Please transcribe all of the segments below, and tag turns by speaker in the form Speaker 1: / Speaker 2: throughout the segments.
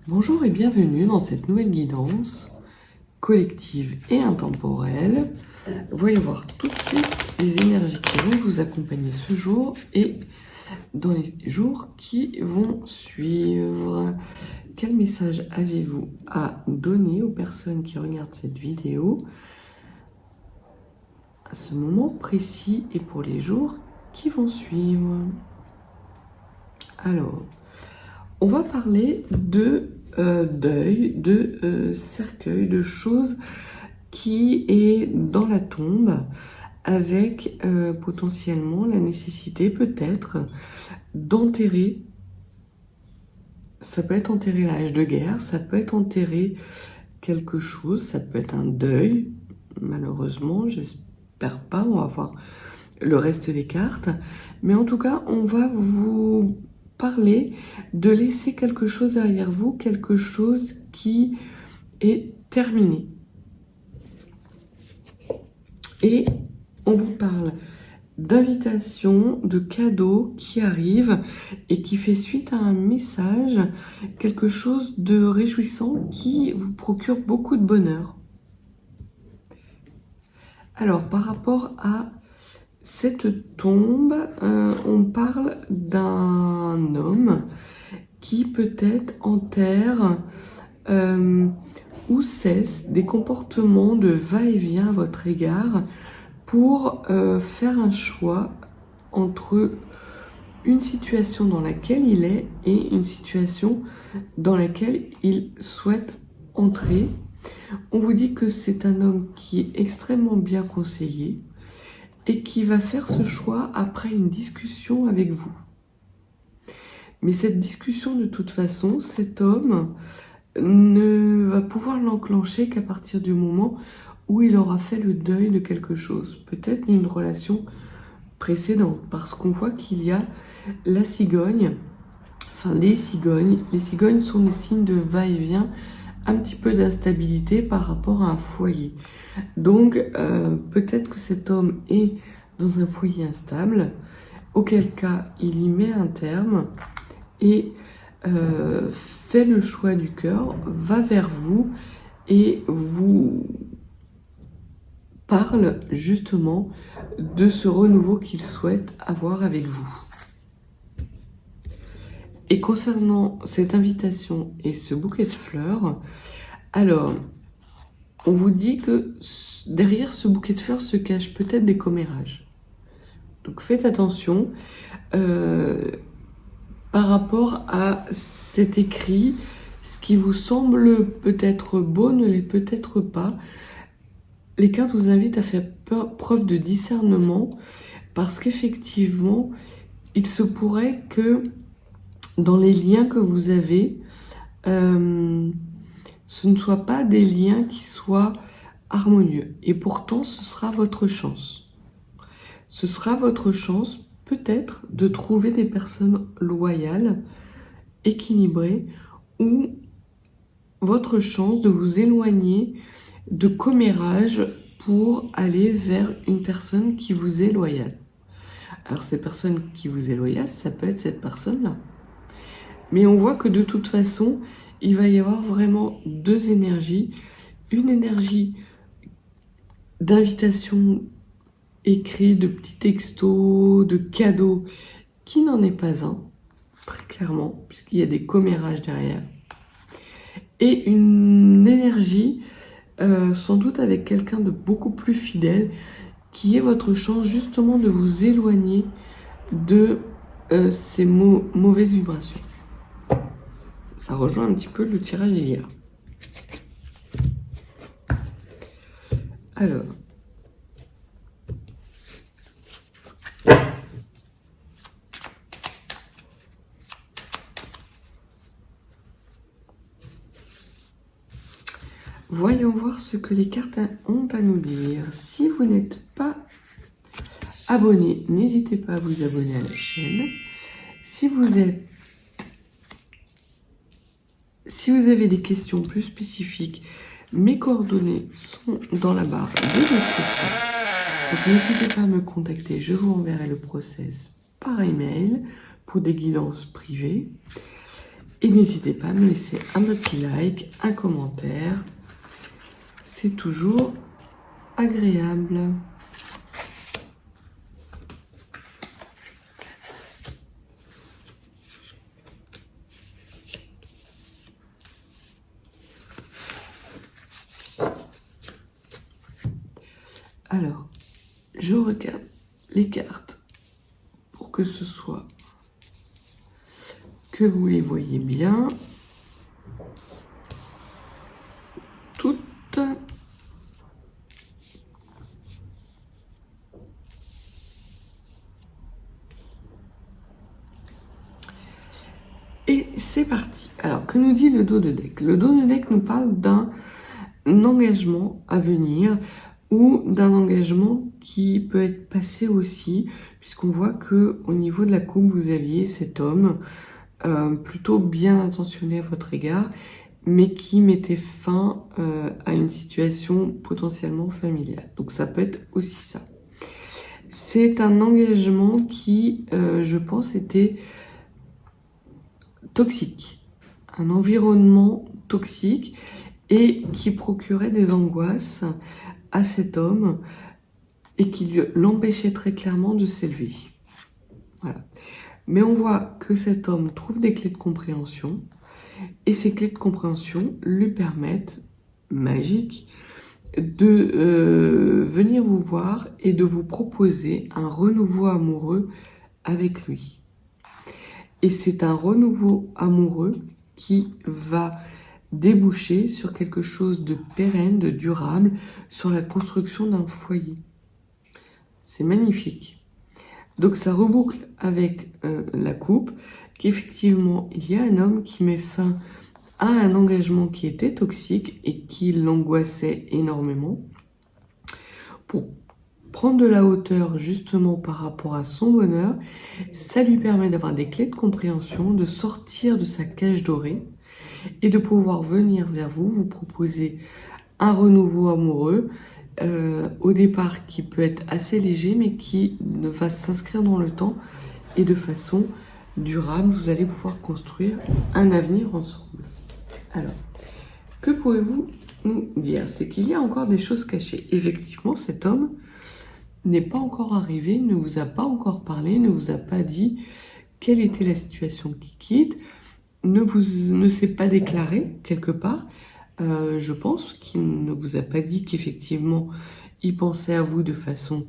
Speaker 1: Bonjour et bienvenue dans cette nouvelle guidance collective et intemporelle. Voyons voir tout de suite les énergies qui vont vous accompagner ce jour et dans les jours qui vont suivre. Quel message avez-vous à donner aux personnes qui regardent cette vidéo à ce moment précis et pour les jours qui vont suivre? Alors, on va parler de deuil, de cercueil, de choses qui est dans la tombe avec potentiellement la nécessité peut-être d'enterrer. Ça peut être enterrer la hache de guerre, ça peut être enterrer quelque chose, ça peut être un deuil. Malheureusement, j'espère pas, on va voir le reste des cartes. Mais en tout cas, on va vous parler de laisser quelque chose derrière vous, quelque chose qui est terminé. Et on vous parle d'invitations, de cadeaux qui arrivent et qui fait suite à un message, quelque chose de réjouissant qui vous procure beaucoup de bonheur. Alors, par rapport à cette tombe, on parle d'un homme qui peut-être enterre ou cesse des comportements de va-et-vient à votre égard pour faire un choix entre une situation dans laquelle il est et une situation dans laquelle il souhaite entrer. On vous dit que c'est un homme qui est extrêmement bien conseillé et qui va faire ce choix après une discussion avec vous. Mais cette discussion, de toute façon, cet homme ne va pouvoir l'enclencher qu'à partir du moment où il aura fait le deuil de quelque chose, peut-être d'une relation précédente, parce qu'on voit qu'il y a la cigogne, enfin les cigognes sont des signes de va-et-vient, un petit peu d'instabilité par rapport à un foyer. Donc peut-être que cet homme est dans un foyer instable, auquel cas il y met un terme et fait le choix du cœur, va vers vous et vous parle justement de ce renouveau qu'il souhaite avoir avec vous. Et concernant cette invitation et ce bouquet de fleurs, alors, on vous dit que derrière ce bouquet de fleurs se cachent peut-être des commérages. Donc faites attention par rapport à cet écrit. Ce qui vous semble peut-être beau ne l'est peut-être pas. Les cartes vous invitent à faire preuve de discernement parce qu'effectivement, il se pourrait que dans les liens que vous avez, ce ne soient pas des liens qui soient harmonieux. Et pourtant, ce sera votre chance. Ce sera votre chance peut-être de trouver des personnes loyales, équilibrées, ou votre chance de vous éloigner de commérages pour aller vers une personne qui vous est loyale. Alors ces personnes qui vous est loyale, ça peut être cette personne-là. Mais on voit que de toute façon, il va y avoir vraiment deux énergies. Une énergie d'invitation écrite, de petits textos, de cadeaux, qui n'en est pas un, très clairement, puisqu'il y a des commérages derrière. Et une énergie, sans doute avec quelqu'un de beaucoup plus fidèle, qui est votre chance justement de vous éloigner de ces mauvaises vibrations. Ça rejoint un petit peu le tirage d'hier. Alors, voyons voir ce que les cartes ont à nous dire. Si vous n'êtes pas abonné, n'hésitez pas à vous abonner à la chaîne. Si vous avez des questions plus spécifiques, mes coordonnées sont dans la barre de description. Donc n'hésitez pas à me contacter, je vous enverrai le process par email pour des guidances privées. Et n'hésitez pas à me laisser un petit like, un commentaire. C'est toujours agréable. Alors, je regarde les cartes pour que ce soit que vous les voyez bien. Toutes. Et c'est parti. Alors, que nous dit le dos de deck? Le dos de deck nous parle d'un engagement à venir ou d'un engagement qui peut être passé aussi, puisqu'on voit que au niveau de la coupe, vous aviez cet homme plutôt bien intentionné à votre égard, mais qui mettait fin à une situation potentiellement familiale. Donc ça peut être aussi ça. C'est un engagement qui, je pense, était toxique, un environnement toxique et qui procurait des angoisses à cet homme et qui l'empêchait très clairement de s'élever. Voilà. Mais on voit que cet homme trouve des clés de compréhension et ces clés de compréhension lui permettent, magiques, de venir vous voir et de vous proposer un renouveau amoureux avec lui. Et c'est un renouveau amoureux qui va déboucher sur quelque chose de pérenne, de durable, sur la construction d'un foyer. C'est magnifique. Donc ça reboucle avec la coupe, qu'effectivement, il y a un homme qui met fin à un engagement qui était toxique et qui l'angoissait énormément pour prendre de la hauteur justement par rapport à son bonheur. Ça lui permet d'avoir des clés de compréhension, de sortir de sa cage dorée et de pouvoir venir vers vous, vous proposer un renouveau amoureux, au départ qui peut être assez léger mais qui va s'inscrire dans le temps et de façon durable. Vous allez pouvoir construire un avenir ensemble. Alors, que pouvez-vous nous dire? C'est qu'il y a encore des choses cachées. Effectivement, cet homme n'est pas encore arrivé, ne vous a pas encore parlé, ne vous a pas dit quelle était la situation qui quitte, ne s'est pas déclaré quelque part. Je pense qu'il ne vous a pas dit qu'effectivement il pensait à vous de façon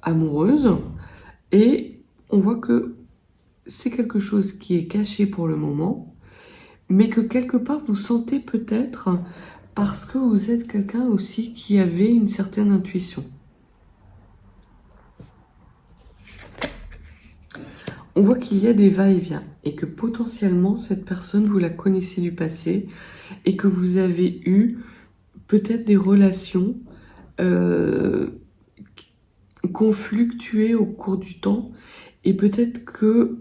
Speaker 1: amoureuse. Et on voit que c'est quelque chose qui est caché pour le moment, mais que quelque part vous sentez peut-être parce que vous êtes quelqu'un aussi qui avait une certaine intuition. On voit qu'il y a des va-et-vient et que potentiellement cette personne, vous la connaissez du passé et que vous avez eu peut-être des relations qui ont fluctué au cours du temps et peut-être que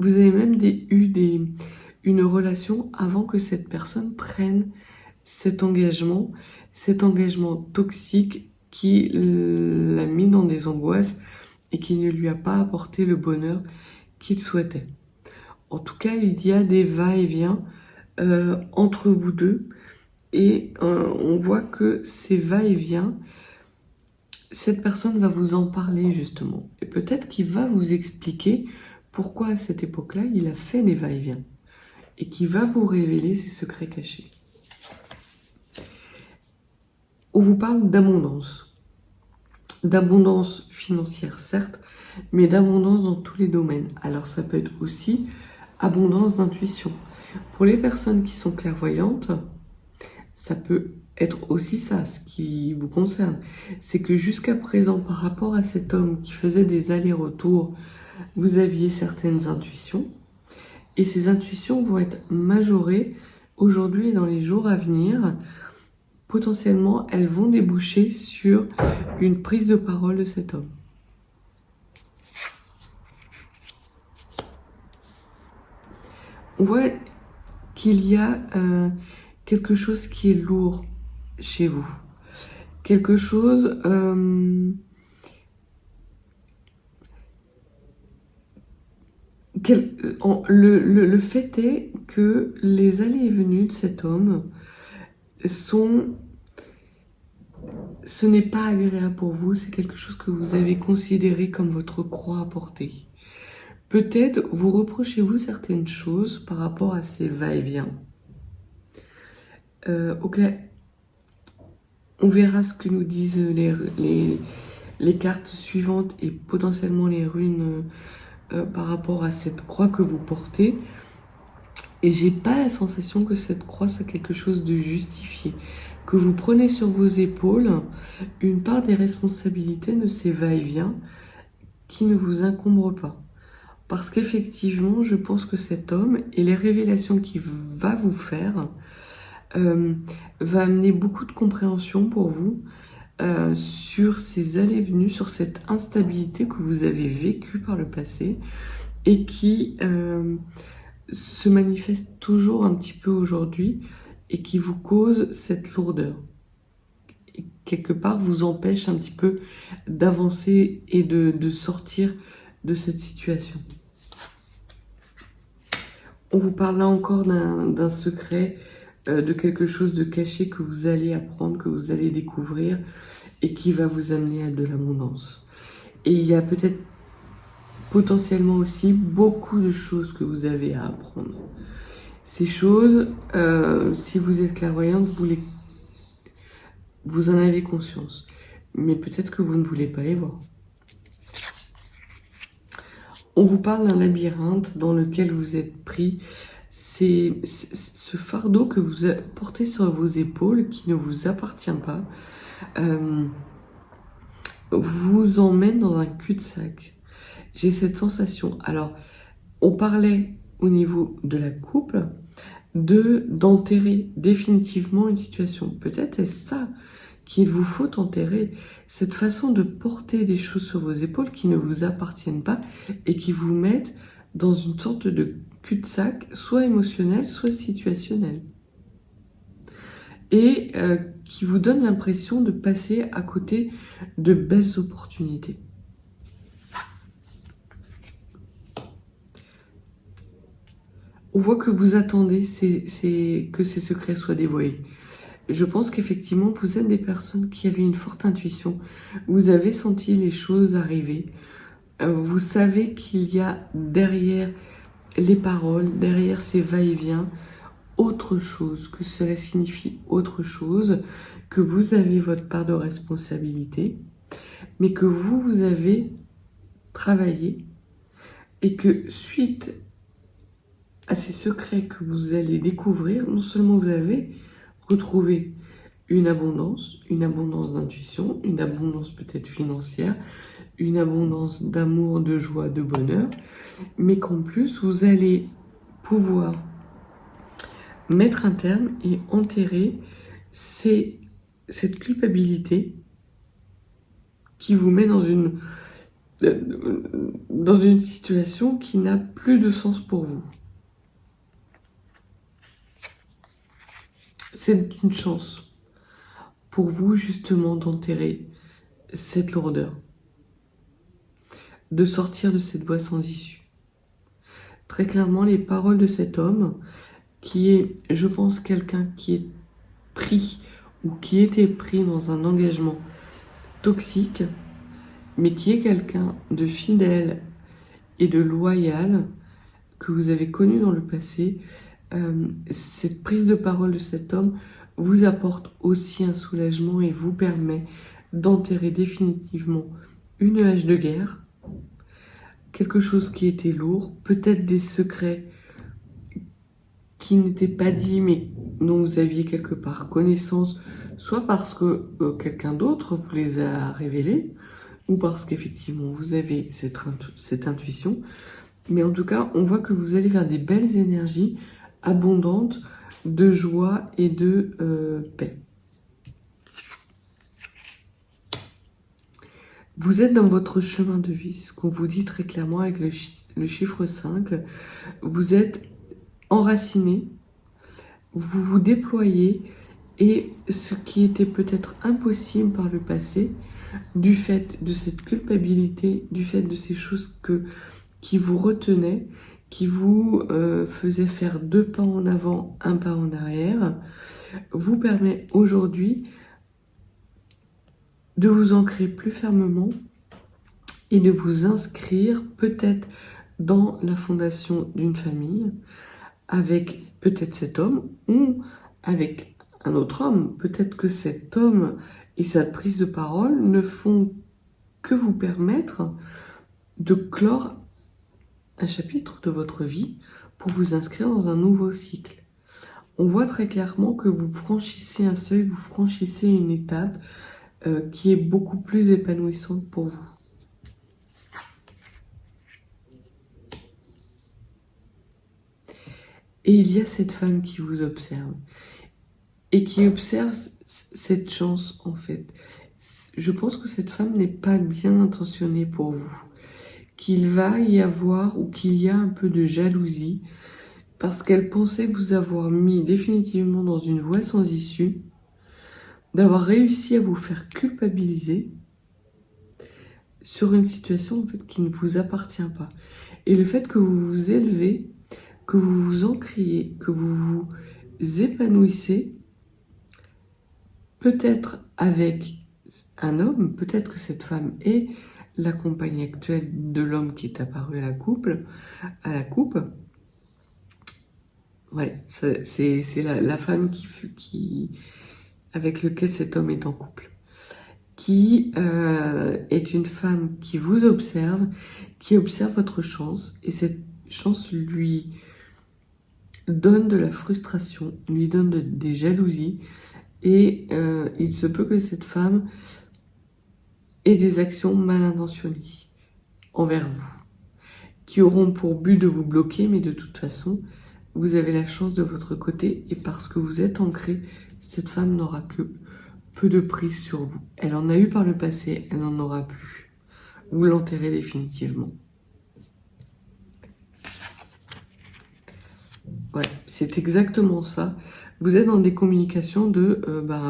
Speaker 1: vous avez même eu une relation avant que cette personne prenne cet engagement toxique qui l'a mis dans des angoisses et qui ne lui a pas apporté le bonheur qu'il souhaitait. En tout cas, il y a des va-et-vient entre vous deux et on voit que ces va-et-vient, cette personne va vous en parler justement. Et peut-être qu'il va vous expliquer pourquoi à cette époque-là, il a fait des va-et-vient et qui va vous révéler ses secrets cachés. On vous parle d'abondance. D'abondance financière, certes, mais d'abondance dans tous les domaines. Alors ça peut être aussi abondance d'intuition. Pour les personnes qui sont clairvoyantes, ça peut être aussi ça, ce qui vous concerne. C'est que jusqu'à présent, par rapport à cet homme qui faisait des allers-retours, vous aviez certaines intuitions. Et ces intuitions vont être majorées aujourd'hui et dans les jours à venir. Potentiellement, elles vont déboucher sur une prise de parole de cet homme. On voit qu'il y a quelque chose qui est lourd chez vous. Quelque chose le fait est que les allées et venues de cet homme ce n'est pas agréable pour vous, c'est quelque chose que vous avez considéré comme votre croix à porter. Peut-être vous reprochez-vous certaines choses par rapport à ces va-et-vient. Ok, on verra ce que nous disent les cartes suivantes et potentiellement les runes par rapport à cette croix que vous portez. Et j'ai pas la sensation que cette croix soit quelque chose de justifié. Que vous prenez sur vos épaules une part des responsabilités de ces va-et-vient qui ne vous incombrent pas. Parce qu'effectivement, je pense que cet homme et les révélations qu'il va vous faire va amener beaucoup de compréhension pour vous sur ces allées-venues, sur cette instabilité que vous avez vécue par le passé et qui se manifeste toujours un petit peu aujourd'hui et qui vous cause cette lourdeur. Et quelque part, vous empêche un petit peu d'avancer et de sortir de cette situation. On vous parle là encore d'un secret, de quelque chose de caché que vous allez apprendre, que vous allez découvrir et qui va vous amener à de l'abondance. Et il y a peut-être potentiellement aussi beaucoup de choses que vous avez à apprendre. Ces choses, si vous êtes clairvoyante, vous en avez conscience. Mais peut-être que vous ne voulez pas les voir. On vous parle d'un labyrinthe dans lequel vous êtes pris. C'est ce fardeau que vous portez sur vos épaules qui ne vous appartient pas. Vous emmène dans un cul-de-sac. J'ai cette sensation. Alors, on parlait au niveau de la couple d'enterrer définitivement une situation. Peut-être est-ce ça qu'il vous faut enterrer, cette façon de porter des choses sur vos épaules qui ne vous appartiennent pas et qui vous mettent dans une sorte de cul-de-sac, soit émotionnel, soit situationnel. Et qui vous donne l'impression de passer à côté de belles opportunités. On voit que vous attendez que ces secrets soient dévoilés. Je pense qu'effectivement, vous êtes des personnes qui avaient une forte intuition. Vous avez senti les choses arriver. Vous savez qu'il y a derrière les paroles, derrière ces va-et-vient, autre chose, que cela signifie autre chose, que vous avez votre part de responsabilité, mais que vous avez travaillé et que suite à ces secrets que vous allez découvrir, non seulement vous avez retrouvé une abondance d'intuition, une abondance peut-être financière, une abondance d'amour, de joie, de bonheur, mais qu'en plus vous allez pouvoir mettre un terme et enterrer cette culpabilité qui vous met dans une situation qui n'a plus de sens pour vous. C'est une chance pour vous justement d'enterrer cette lourdeur, de sortir de cette voie sans issue. Très clairement, les paroles de cet homme, qui est, je pense, quelqu'un qui est pris ou qui était pris dans un engagement toxique, mais qui est quelqu'un de fidèle et de loyal que vous avez connu dans le passé, cette prise de parole de cet homme vous apporte aussi un soulagement et vous permet d'enterrer définitivement une hache de guerre, quelque chose qui était lourd, peut-être des secrets qui n'étaient pas dits mais dont vous aviez quelque part connaissance, soit parce que quelqu'un d'autre vous les a révélés, ou parce qu'effectivement vous avez cette intuition. Mais en tout cas, on voit que vous allez vers des belles énergies abondantes de joie et de paix. Vous êtes dans votre chemin de vie, c'est ce qu'on vous dit très clairement avec le chiffre 5. Vous êtes enraciné, vous vous déployez et ce qui était peut-être impossible par le passé, du fait de cette culpabilité, du fait de ces choses que qui vous retenait, qui vous faisait faire 2 pas en avant, 1 pas en arrière, vous permet aujourd'hui de vous ancrer plus fermement et de vous inscrire peut-être dans la fondation d'une famille avec peut-être cet homme ou avec un autre homme. Peut-être que cet homme et sa prise de parole ne font que vous permettre de clore un chapitre de votre vie pour vous inscrire dans un nouveau cycle. On voit très clairement que vous franchissez un seuil, vous franchissez une étape qui est beaucoup plus épanouissante pour vous. Et il y a cette femme qui vous observe et qui observe cette chance en fait. Je pense que cette femme n'est pas bien intentionnée pour vous, qu'il va y avoir ou qu'il y a un peu de jalousie parce qu'elle pensait vous avoir mis définitivement dans une voie sans issue, d'avoir réussi à vous faire culpabiliser sur une situation en fait qui ne vous appartient pas. Et le fait que vous vous élevez, que vous vous encriez, que vous vous épanouissez, peut-être avec un homme, peut-être que cette femme est la compagne actuelle de l'homme qui est apparu à la coupe. Ouais, c'est la femme avec laquelle cet homme est en couple. Qui est une femme qui vous observe, qui observe votre chance, et cette chance lui donne de la frustration, lui donne des jalousies, et il se peut que cette femme ait des actions mal intentionnées envers vous, qui auront pour but de vous bloquer, mais de toute façon, vous avez la chance de votre côté, et parce que vous êtes ancré, cette femme n'aura que peu de prise sur vous. Elle en a eu par le passé, elle n'en aura plus. Vous l'enterrez définitivement. Ouais, c'est exactement ça. Vous êtes dans des communications de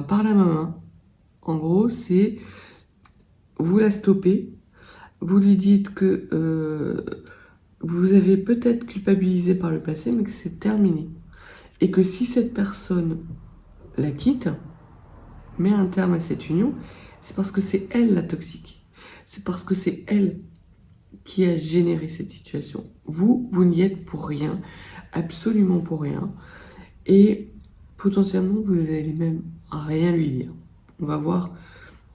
Speaker 1: par la main. En gros, c'est vous la stoppez, vous lui dites que vous avez peut-être culpabilisé par le passé, mais que c'est terminé. Et que si cette personne la quitte, met un terme à cette union, c'est parce que c'est elle la toxique. C'est parce que c'est elle qui a généré cette situation. Vous n'y êtes pour rien, absolument pour rien. Et potentiellement, vous n'allez même rien lui dire. On va voir,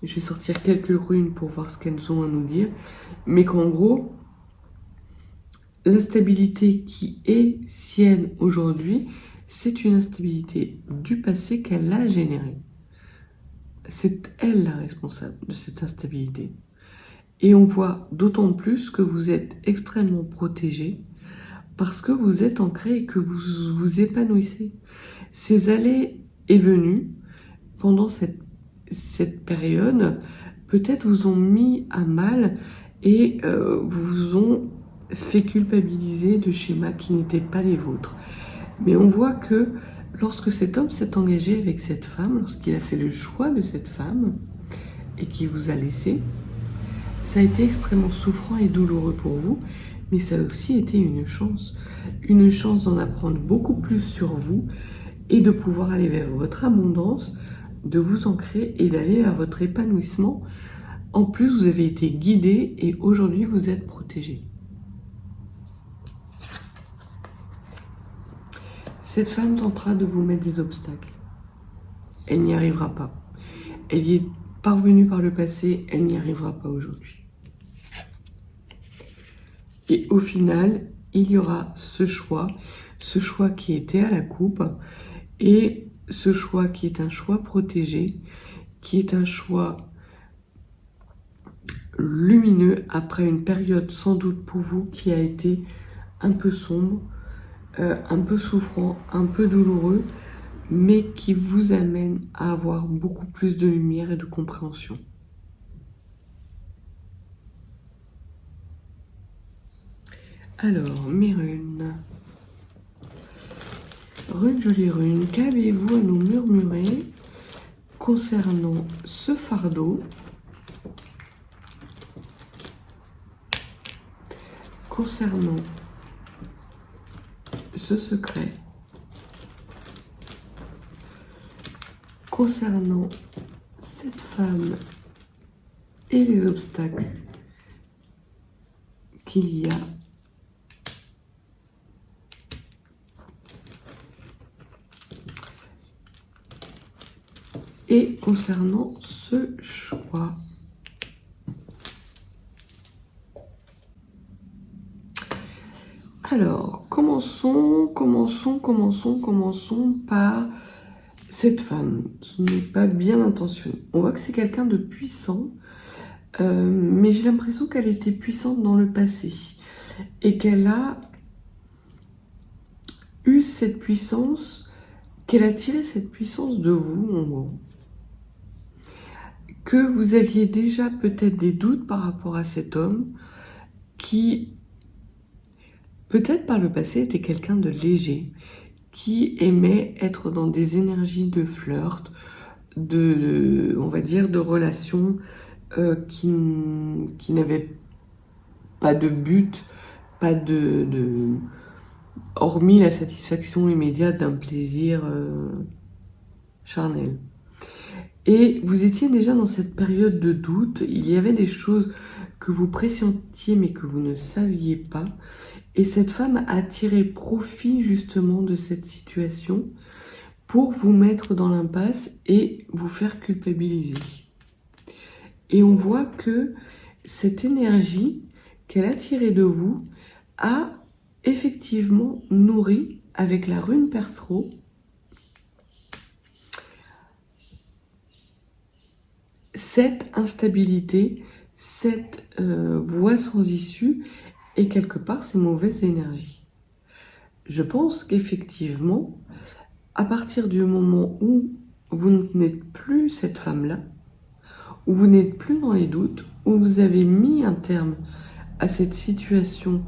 Speaker 1: je vais sortir quelques runes pour voir ce qu'elles ont à nous dire. Mais qu'en gros, l'instabilité qui est sienne aujourd'hui, c'est une instabilité du passé qu'elle a générée. C'est elle la responsable de cette instabilité. Et on voit d'autant plus que vous êtes extrêmement protégé parce que vous êtes ancré et que vous vous épanouissez. Ces allées et venues pendant cette période peut-être vous ont mis à mal et vous ont fait culpabiliser de schémas qui n'étaient pas les vôtres. Mais on voit que lorsque cet homme s'est engagé avec cette femme, lorsqu'il a fait le choix de cette femme et qu'il vous a laissé, ça a été extrêmement souffrant et douloureux pour vous, mais ça a aussi été une chance d'en apprendre beaucoup plus sur vous et de pouvoir aller vers votre abondance, de vous ancrer et d'aller vers votre épanouissement. En plus, vous avez été guidé et aujourd'hui, vous êtes protégé. Cette femme tentera de vous mettre des obstacles. Elle n'y arrivera pas. Elle y est parvenue par le passé, elle n'y arrivera pas aujourd'hui. Et au final, il y aura ce choix qui était à la coupe, et ce choix qui est un choix protégé, qui est un choix lumineux après une période sans doute pour vous qui a été un peu sombre, un peu souffrant, un peu douloureux, mais qui vous amène à avoir beaucoup plus de lumière et de compréhension. Alors, mes runes. Rune, jolie rune, qu'avez-vous à nous murmurer concernant ce fardeau, concernant ce secret, concernant cette femme et les obstacles qu'il y a, et concernant ce choix. Alors, commençons par cette femme qui n'est pas bien intentionnée. On voit que c'est quelqu'un de puissant, mais j'ai l'impression qu'elle était puissante dans le passé et qu'elle a eu cette puissance, qu'elle a tiré cette puissance de vous, en gros. Que vous aviez déjà peut-être des doutes par rapport à cet homme qui, peut-être par le passé, était quelqu'un de léger, qui aimait être dans des énergies de flirt, on va dire, de relations qui n'avaient pas de but, pas hormis la satisfaction immédiate d'un plaisir charnel. Et vous étiez déjà dans cette période de doute, il y avait des choses que vous pressentiez mais que vous ne saviez pas. Et cette femme a tiré profit justement de cette situation pour vous mettre dans l'impasse et vous faire culpabiliser. Et on voit que cette énergie qu'elle a tirée de vous a effectivement nourri avec la rune Perthro cette instabilité, cette voie sans issue et quelque part ces mauvaises énergies. Je pense qu'effectivement, à partir du moment où vous n'êtes plus cette femme-là, où vous n'êtes plus dans les doutes, où vous avez mis un terme à cette situation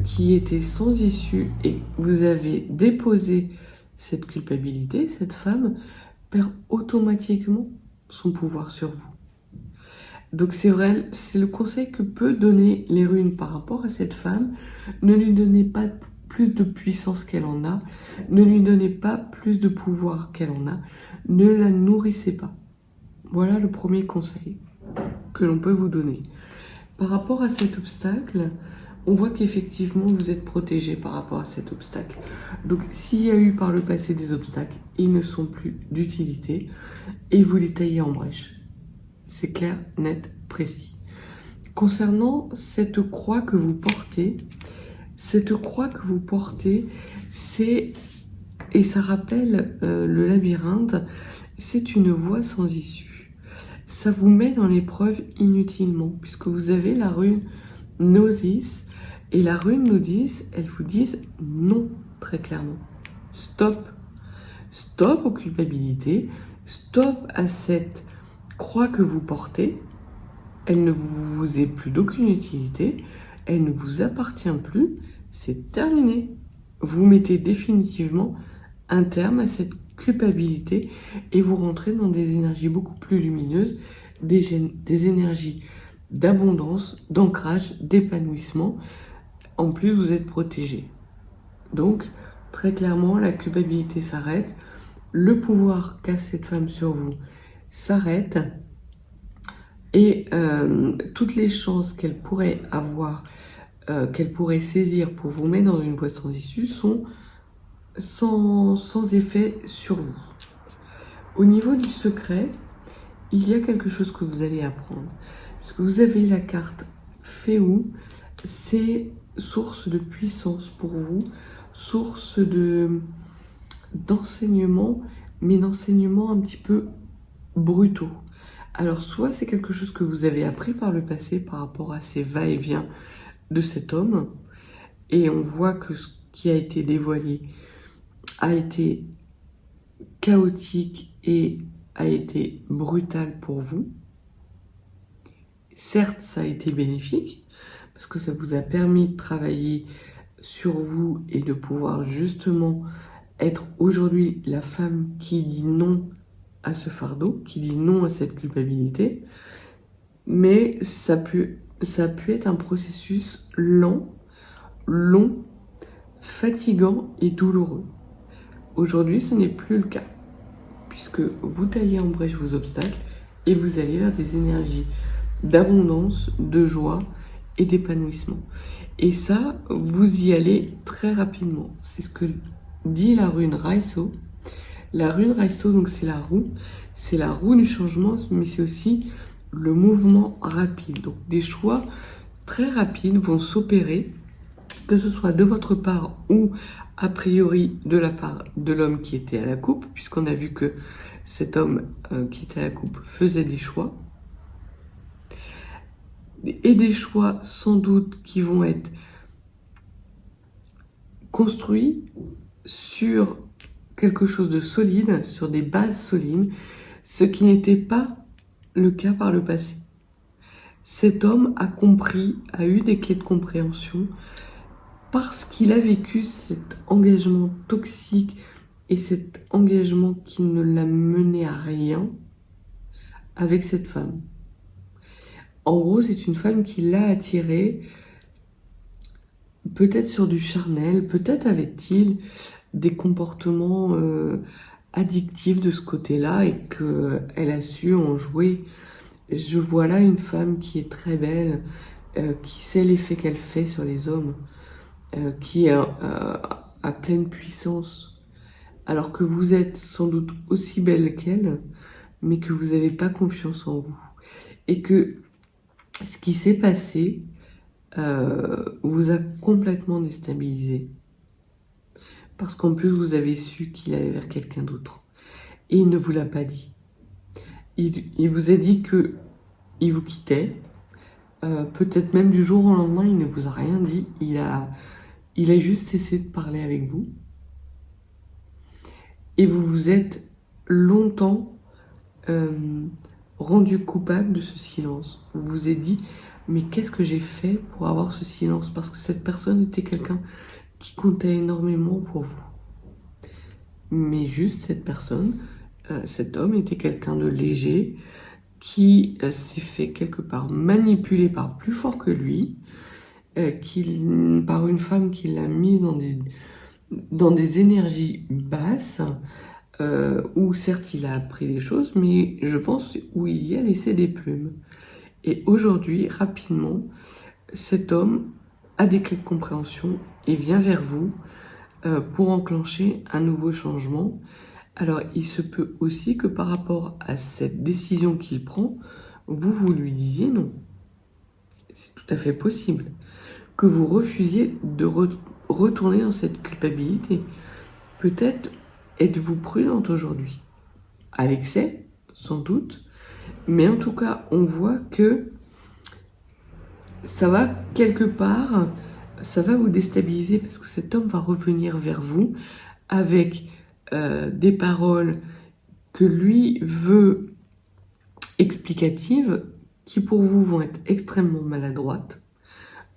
Speaker 1: qui était sans issue et vous avez déposé cette culpabilité, cette femme perd automatiquement son pouvoir sur vous. Donc c'est vrai, c'est le conseil que peut donner les runes par rapport à cette femme. Ne lui donnez pas plus de puissance qu'elle en a, ne lui donnez pas plus de pouvoir qu'elle en a, ne la nourrissez pas. Voilà le premier conseil que l'on peut vous donner. Par rapport à cet obstacle, on voit qu'effectivement vous êtes protégé par rapport à cet obstacle. Donc s'il y a eu par le passé des obstacles, ils ne sont plus d'utilité et vous les taillez en brèche. C'est clair, net, précis. Concernant cette croix que vous portez, c'est, et ça rappelle le labyrinthe, c'est une voie sans issue. Ça vous met dans l'épreuve inutilement, puisque vous avez la rune Gnosis, et la rune Gnosis, elle vous dit non, très clairement. Stop. Stop aux culpabilités, stop à cette croix que vous portez, elle ne vous est plus d'aucune utilité, elle ne vous appartient plus, c'est terminé. Vous mettez définitivement un terme à cette culpabilité et vous rentrez dans des énergies beaucoup plus lumineuses, des énergies d'abondance, d'ancrage, d'épanouissement. En plus, vous êtes protégé. Donc, très clairement, la culpabilité s'arrête, le pouvoir qu'a cette femme sur vous s'arrête et toutes les chances qu'elle pourrait avoir, qu'elle pourrait saisir pour vous mettre dans une voie sans issue sont sans effet sur vous. Au niveau du secret, il y a quelque chose que vous allez apprendre. Parce que vous avez la carte Féou, c'est source de puissance pour vous, source d'enseignement, mais d'enseignement un petit peu brutaux. Alors soit c'est quelque chose que vous avez appris par le passé par rapport à ces va-et-vient de cet homme, et on voit que ce qui a été dévoilé a été chaotique et a été brutal pour vous. Certes, ça a été bénéfique, parce que ça vous a permis de travailler sur vous et de pouvoir justement être aujourd'hui la femme qui dit non à ce fardeau, qui dit non à cette culpabilité. Mais ça a pu être un processus lent, long, fatigant et douloureux. Aujourd'hui, ce n'est plus le cas, puisque vous taillez en brèche vos obstacles et vous allez vers des énergies d'abondance, de joie et d'épanouissement. Et ça, vous y allez très rapidement. C'est ce que dit la rune Raiso. La rune Raiso, donc c'est la roue du changement, mais c'est aussi le mouvement rapide. Donc des choix très rapides vont s'opérer, que ce soit de votre part ou a priori de la part de l'homme qui était à la coupe, puisqu'on a vu que cet homme qui était à la coupe faisait des choix. Et des choix sans doute qui vont être construits sur quelque chose de solide, sur des bases solides, ce qui n'était pas le cas par le passé. Cet homme a compris, a eu des clés de compréhension parce qu'il a vécu cet engagement toxique et cet engagement qui ne l'a mené à rien avec cette femme. En gros, c'est une femme qui l'a attiré, peut-être sur du charnel, peut-être avait-il des comportements addictifs de ce côté-là et qu'elle a su en jouer. Je vois là une femme qui est très belle, qui sait l'effet qu'elle fait sur les hommes, qui est à pleine puissance, alors que vous êtes sans doute aussi belle qu'elle, mais que vous n'avez pas confiance en vous. Et que ce qui s'est passé vous a complètement déstabilisé. Parce qu'en plus, vous avez su qu'il allait vers quelqu'un d'autre. Et il ne vous l'a pas dit. Il vous a dit qu'il vous quittait. Peut-être même du jour au lendemain, il ne vous a rien dit. Il a juste cessé de parler avec vous. Et vous vous êtes longtemps rendu coupable de ce silence. Vous vous êtes dit, mais qu'est-ce que j'ai fait pour avoir ce silence? Parce que cette personne était quelqu'un qui comptait énormément pour vous. Mais juste cette personne, cet homme était quelqu'un de léger, qui s'est fait quelque part manipuler par plus fort que lui, par une femme qui l'a mise dans des énergies basses, où certes il a appris des choses, mais je pense où il y a laissé des plumes. Et aujourd'hui, rapidement, cet homme a des clés de compréhension et vient vers vous pour enclencher un nouveau changement. Alors, il se peut aussi que par rapport à cette décision qu'il prend, vous lui disiez non. C'est tout à fait possible. Que vous refusiez de retourner dans cette culpabilité. Peut-être êtes-vous prudente aujourd'hui. À l'excès, sans doute. Mais en tout cas, on voit que ça va quelque part, ça va vous déstabiliser parce que cet homme va revenir vers vous avec des paroles que lui veut explicatives, qui pour vous vont être extrêmement maladroites,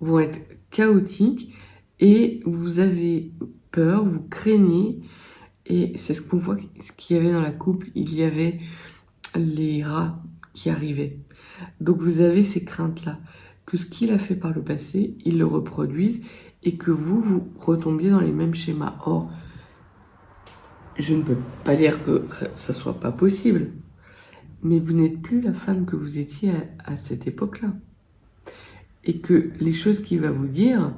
Speaker 1: vont être chaotiques, et vous avez peur, vous craignez, et c'est ce qu'on voit, ce qu'il y avait dans la couple, il y avait les rats qui arrivaient. Donc vous avez ces craintes-là, que ce qu'il a fait par le passé, il le reproduise, et que vous retombiez dans les mêmes schémas. Or, je ne peux pas dire que ça soit pas possible, mais vous n'êtes plus la femme que vous étiez à cette époque-là. Et que les choses qu'il va vous dire,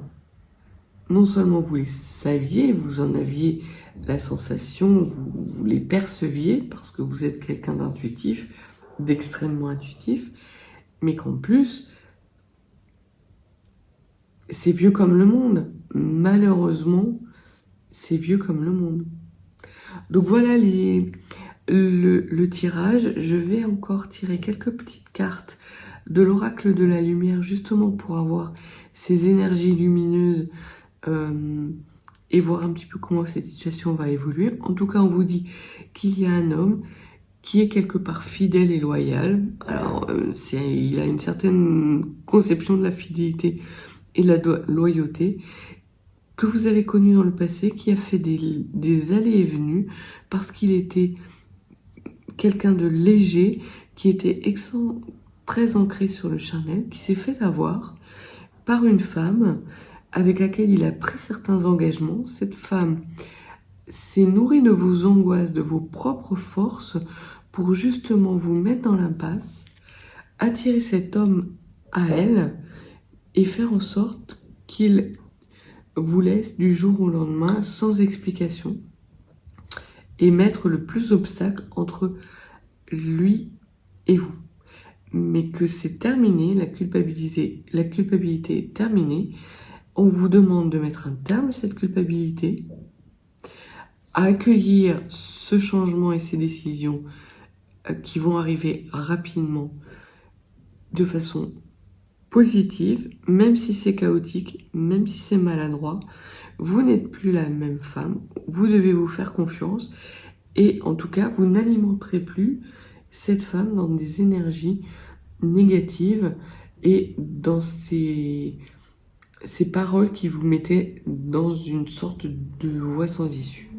Speaker 1: non seulement vous les saviez, vous en aviez la sensation, vous les perceviez, parce que vous êtes quelqu'un d'intuitif, d'extrêmement intuitif, mais qu'en plus, c'est vieux comme le monde. Malheureusement, c'est vieux comme le monde. Donc voilà le tirage. Je vais encore tirer quelques petites cartes de l'oracle de la lumière, justement pour avoir ces énergies lumineuses et voir un petit peu comment cette situation va évoluer. En tout cas, on vous dit qu'il y a un homme qui est quelque part fidèle et loyal. Alors, il a une certaine conception de la fidélité et de la loyauté que vous avez connu dans le passé, qui a fait des allées et venues parce qu'il était quelqu'un de léger, qui était très ancré sur le charnel, qui s'est fait avoir par une femme avec laquelle il a pris certains engagements. Cette femme s'est nourrie de vos angoisses, de vos propres forces, pour justement vous mettre dans l'impasse, attirer cet homme à elle et faire en sorte qu'il vous laisse du jour au lendemain sans explication et mettre le plus d'obstacles entre lui et vous. Mais que c'est terminé, la culpabilité est terminée. On vous demande de mettre un terme à cette culpabilité, à accueillir ce changement et ces décisions qui vont arriver rapidement de façon positive, même si c'est chaotique, même si c'est maladroit. Vous n'êtes plus la même femme, vous devez vous faire confiance et en tout cas, vous n'alimenterez plus cette femme dans des énergies négatives et dans ces paroles qui vous mettaient dans une sorte de voie sans issue.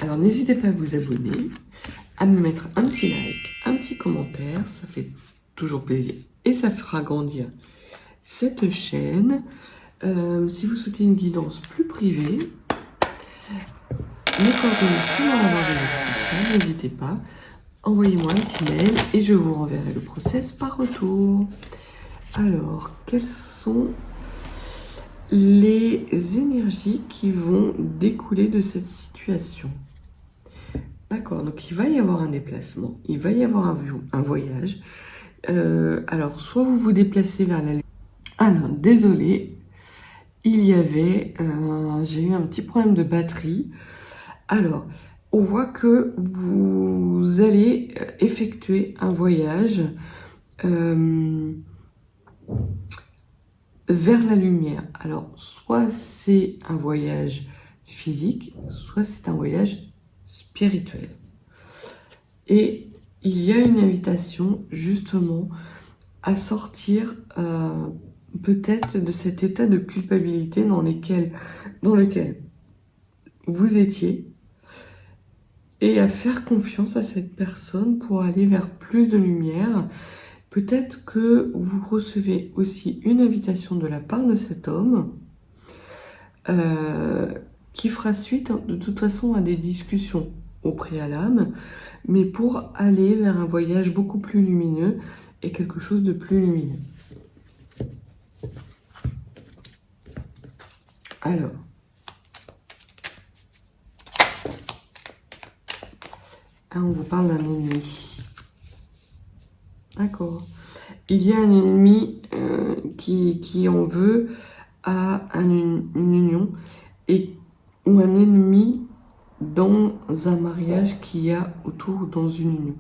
Speaker 1: Alors n'hésitez pas à vous abonner, à me mettre un petit like, un petit commentaire, ça fait toujours plaisir et ça fera grandir cette chaîne. Si vous souhaitez une guidance plus privée, mes coordonnées sont dans la barre de description, n'hésitez pas, envoyez-moi un petit mail et je vous renverrai le process par retour. Alors, quelles sont les énergies qui vont découler de cette situation? D'accord, donc il va y avoir un déplacement, il va y avoir un voyage. Alors, soit vous vous déplacez vers la Lune. Alors, désolé, il y avait, j'ai eu un petit problème de batterie. Alors, on voit que vous allez effectuer un voyage vers la lumière. Alors, soit c'est un voyage physique, soit c'est un voyage spirituel. Et il y a une invitation justement à sortir peut-être de cet état de culpabilité dans lequel vous étiez et à faire confiance à cette personne pour aller vers plus de lumière. Peut-être que vous recevez aussi une invitation de la part de cet homme qui fera suite de toute façon à des discussions au préalable, mais pour aller vers un voyage beaucoup plus lumineux et quelque chose de plus lumineux. Alors, on vous parle d'un ennemi. D'accord. Il y a un ennemi qui en veut à une union ou un ennemi dans un mariage qu'il y a autour dans une union.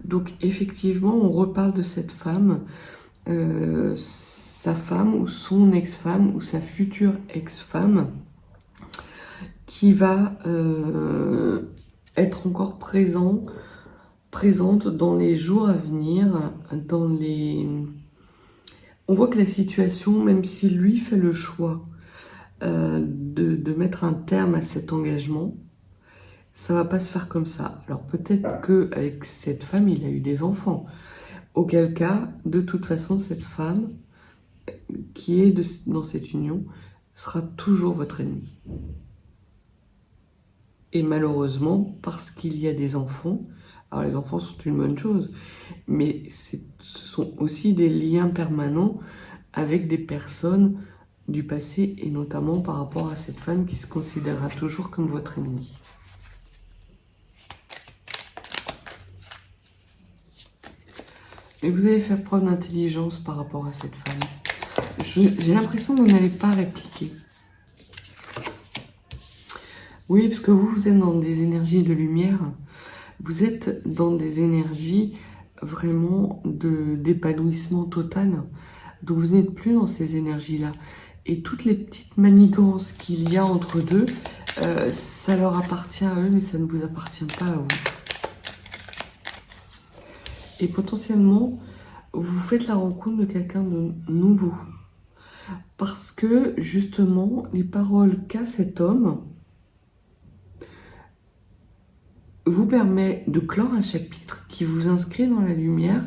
Speaker 1: Donc effectivement, on reparle de cette femme, sa femme ou son ex-femme ou sa future ex-femme qui va être encore présente dans les jours à venir, on voit que la situation, même si lui fait le choix de mettre un terme à cet engagement, ça va pas se faire comme ça. Alors peut-être qu'avec cette femme, il a eu des enfants. Auquel cas, de toute façon, cette femme qui est dans cette union sera toujours votre ennemi. Et malheureusement, parce qu'il y a des enfants, alors les enfants sont une bonne chose, mais ce sont aussi des liens permanents avec des personnes du passé, et notamment par rapport à cette femme qui se considérera toujours comme votre ennemi. Mais vous allez faire preuve d'intelligence par rapport à cette femme. J'ai l'impression que vous n'allez pas répliquer. Oui, parce que vous êtes dans des énergies de lumière. Vous êtes dans des énergies vraiment d'épanouissement total. Donc vous n'êtes plus dans ces énergies-là. Et toutes les petites manigances qu'il y a entre deux, ça leur appartient à eux, mais ça ne vous appartient pas à vous. Et potentiellement, vous faites la rencontre de quelqu'un de nouveau. Parce que, justement, les paroles qu'a cet homme vous permet de clore un chapitre qui vous inscrit dans la lumière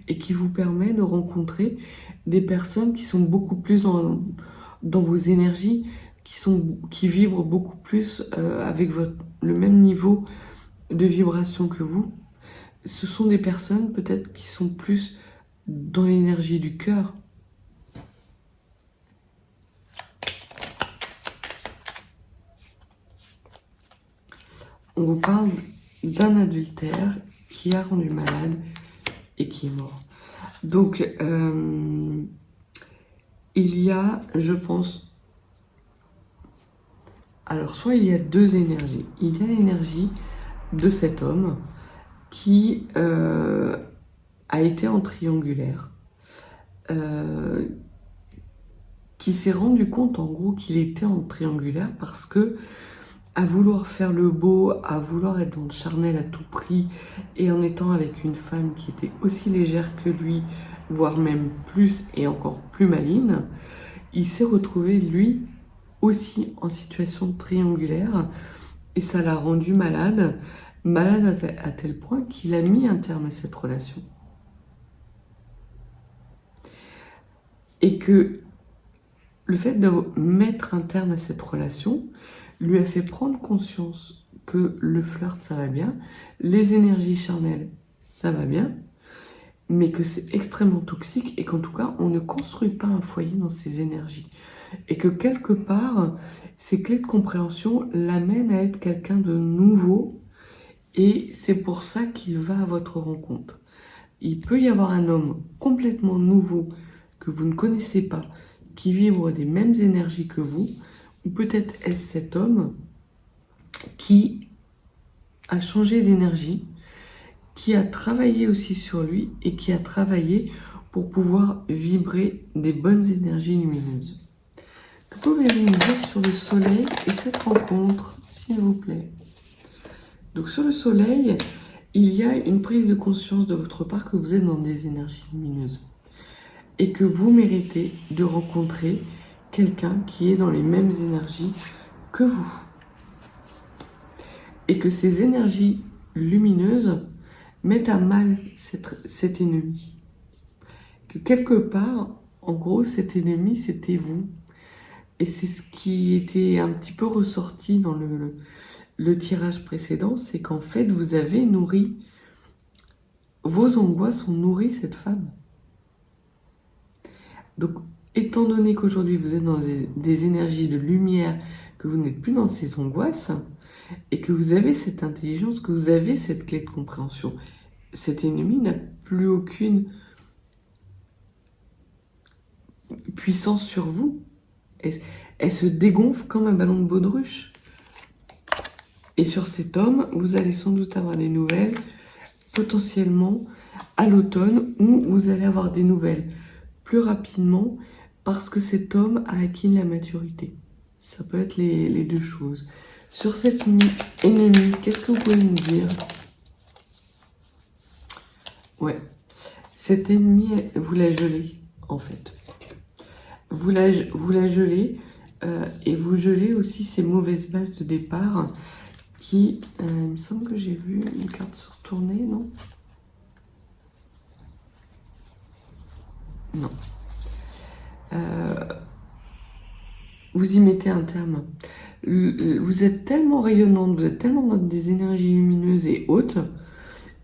Speaker 1: et qui vous permet de rencontrer des personnes qui sont beaucoup plus dans vos énergies, qui vibrent beaucoup plus avec le même niveau de vibration que vous. Ce sont des personnes peut-être qui sont plus dans l'énergie du cœur. On vous parle d'un adultère qui a rendu malade et qui est mort. Donc, il y a, je pense, alors soit il y a deux énergies. Il y a l'énergie de cet homme qui a été en triangulaire, qui s'est rendu compte en gros qu'il était en triangulaire parce que à vouloir faire le beau, à vouloir être dans le charnel à tout prix, et en étant avec une femme qui était aussi légère que lui, voire même plus et encore plus maligne, il s'est retrouvé lui aussi en situation triangulaire, et ça l'a rendu malade à tel point qu'il a mis un terme à cette relation. Et que le fait de mettre un terme à cette relation lui a fait prendre conscience que le flirt, ça va bien, les énergies charnelles, ça va bien, mais que c'est extrêmement toxique et qu'en tout cas, on ne construit pas un foyer dans ces énergies. Et que quelque part, ces clés de compréhension l'amènent à être quelqu'un de nouveau, et c'est pour ça qu'il va à votre rencontre. Il peut y avoir un homme complètement nouveau que vous ne connaissez pas, qui vibre des mêmes énergies que vous, ou peut-être est-ce cet homme qui a changé d'énergie, qui a travaillé aussi sur lui et qui a travaillé pour pouvoir vibrer des bonnes énergies lumineuses. Que pouvez-vous nous dire sur le soleil et cette rencontre, s'il vous plaît? Donc sur le soleil, il y a une prise de conscience de votre part que vous êtes dans des énergies lumineuses et que vous méritez de rencontrer quelqu'un qui est dans les mêmes énergies que vous. Et que ces énergies lumineuses mettent à mal cet ennemi. Que quelque part, en gros, cet ennemi, c'était vous. Et c'est ce qui était un petit peu ressorti dans le tirage précédent, c'est qu'en fait, vous avez nourri, vos angoisses ont nourri cette femme. Donc, étant donné qu'aujourd'hui vous êtes dans des énergies de lumière, que vous n'êtes plus dans ces angoisses, et que vous avez cette intelligence, que vous avez cette clé de compréhension, cet ennemi n'a plus aucune puissance sur vous. Elle se dégonfle comme un ballon de baudruche. Et sur cet homme, vous allez sans doute avoir des nouvelles, potentiellement à l'automne, où vous allez avoir des nouvelles plus rapidement, parce que cet homme a acquis la maturité. Ça peut être les deux choses. Sur cet ennemi, qu'est-ce que vous pouvez nous dire? Ouais, cet ennemi, vous la gelez, en fait. Vous la gelez, et vous gelez aussi ces mauvaises bases de départ qui, il me semble que j'ai vu une carte se retourner, non? Non. Vous y mettez un terme. Vous êtes tellement rayonnante, vous êtes tellement dans des énergies lumineuses et hautes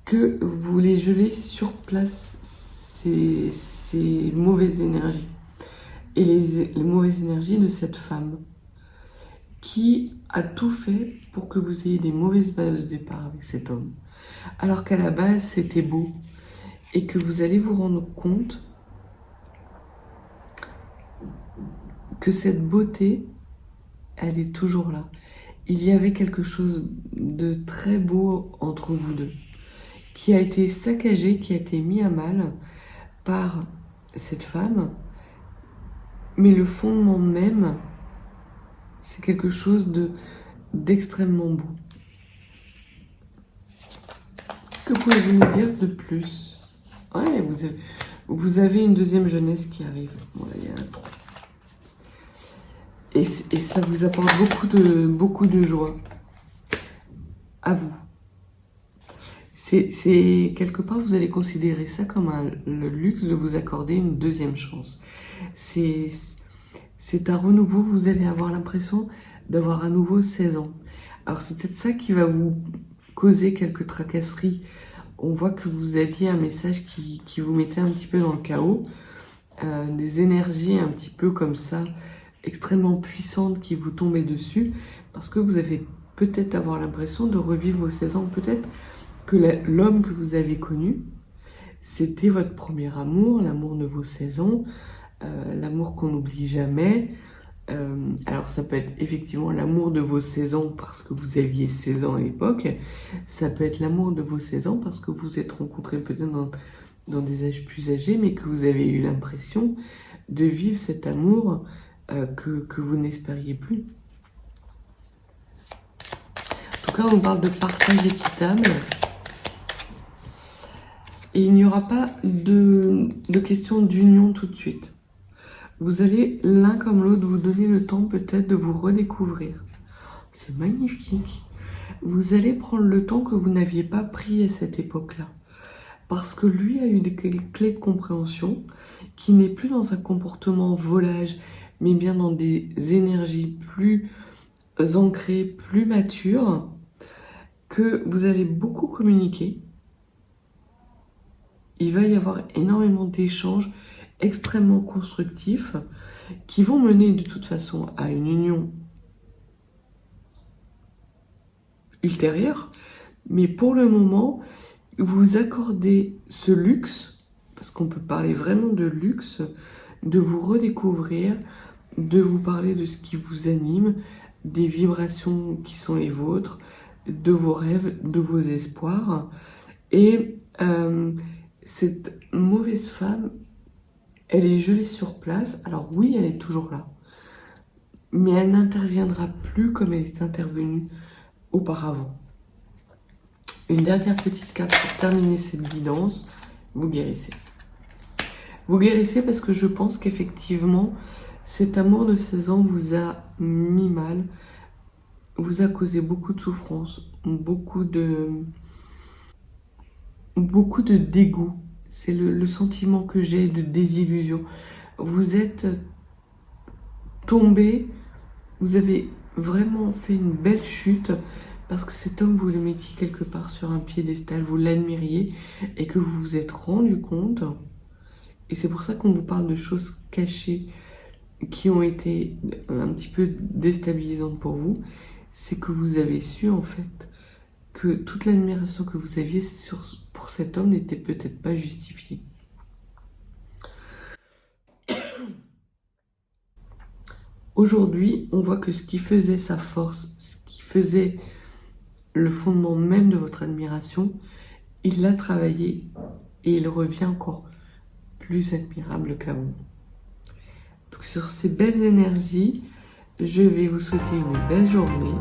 Speaker 1: que vous les gelez sur place, ces mauvaises énergies. Et les mauvaises énergies de cette femme qui a tout fait pour que vous ayez des mauvaises bases de départ avec cet homme. Alors qu'à la base, c'était beau. Et que vous allez vous rendre compte que cette beauté, elle est toujours là. Il y avait quelque chose de très beau entre vous deux, qui a été saccagé, qui a été mis à mal par cette femme, mais le fondement même, c'est quelque chose d'extrêmement beau. Que pouvez-vous nous dire de plus? Ouais, vous avez une deuxième jeunesse qui arrive. Voilà, il y a un trou. Et ça vous apporte beaucoup de joie. À vous. c'est quelque part, vous allez considérer ça comme le luxe de vous accorder une deuxième chance. C'est un renouveau, vous allez avoir l'impression d'avoir à nouveau 16 ans. Alors c'est peut-être ça qui va vous causer quelques tracasseries. On voit que vous aviez un message qui vous mettait un petit peu dans le chaos, des énergies un petit peu comme ça, extrêmement puissantes qui vous tombaient dessus, parce que vous avez peut-être avoir l'impression de revivre vos 16 ans, peut-être que l'homme que vous avez connu, c'était votre premier amour, l'amour de vos 16 ans, l'amour qu'on n'oublie jamais. Alors ça peut être effectivement l'amour de vos 16 ans parce que vous aviez 16 ans à l'époque, ça peut être l'amour de vos 16 ans parce que vous vous êtes rencontrés peut-être dans des âges plus âgés, mais que vous avez eu l'impression de vivre cet amour que vous n'espériez plus. En tout cas, on parle de partage équitable. Et il n'y aura pas de question d'union tout de suite. Vous allez l'un comme l'autre vous donner le temps peut-être de vous redécouvrir. C'est magnifique. Vous allez prendre le temps que vous n'aviez pas pris à cette époque-là. Parce que lui a eu des clés de compréhension qui n'est plus dans un comportement volage, mais bien dans des énergies plus ancrées, plus matures, que vous allez beaucoup communiquer. Il va y avoir énormément d'échanges extrêmement constructifs qui vont mener de toute façon à une union ultérieure. Mais pour le moment, vous accordez ce luxe, parce qu'on peut parler vraiment de luxe, de vous redécouvrir, de vous parler de ce qui vous anime, des vibrations qui sont les vôtres, de vos rêves, de vos espoirs. Et cette mauvaise femme, elle est gelée sur place. Alors oui, elle est toujours là. Mais elle n'interviendra plus comme elle est intervenue auparavant. Une dernière petite carte pour terminer cette guidance. Vous guérissez. Vous guérissez parce que je pense qu'effectivement, cet amour de 16 ans vous a mis mal, vous a causé beaucoup de souffrance, beaucoup de dégoût. C'est le sentiment que j'ai de désillusion. Vous êtes tombé, vous avez vraiment fait une belle chute parce que cet homme, vous le mettiez quelque part sur un piédestal, vous l'admiriez et que vous vous êtes rendu compte. Et c'est pour ça qu'on vous parle de choses cachées qui ont été un petit peu déstabilisantes pour vous. C'est que vous avez su en fait que toute l'admiration que vous aviez pour cet homme n'était peut-être pas justifiée. Aujourd'hui, on voit que ce qui faisait sa force, ce qui faisait le fondement même de votre admiration, il l'a travaillé et il revient encore plus admirable qu'avant. Donc sur ces belles énergies, je vais vous souhaiter une belle journée.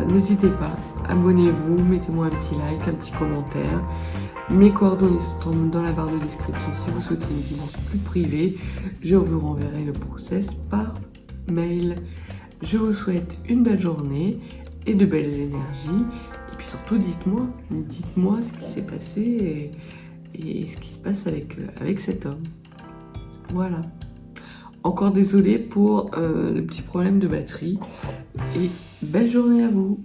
Speaker 1: N'hésitez pas, abonnez-vous, mettez-moi un petit like, un petit commentaire. Mes coordonnées sont dans la barre de description si vous souhaitez une guidance plus privée. Je vous renverrai le process par mail. Je vous souhaite une belle journée et de belles énergies. Et puis surtout, dites-moi ce qui s'est passé et ce qui se passe avec cet homme. Voilà. Encore désolée pour le petit problème de batterie. Et belle journée à vous!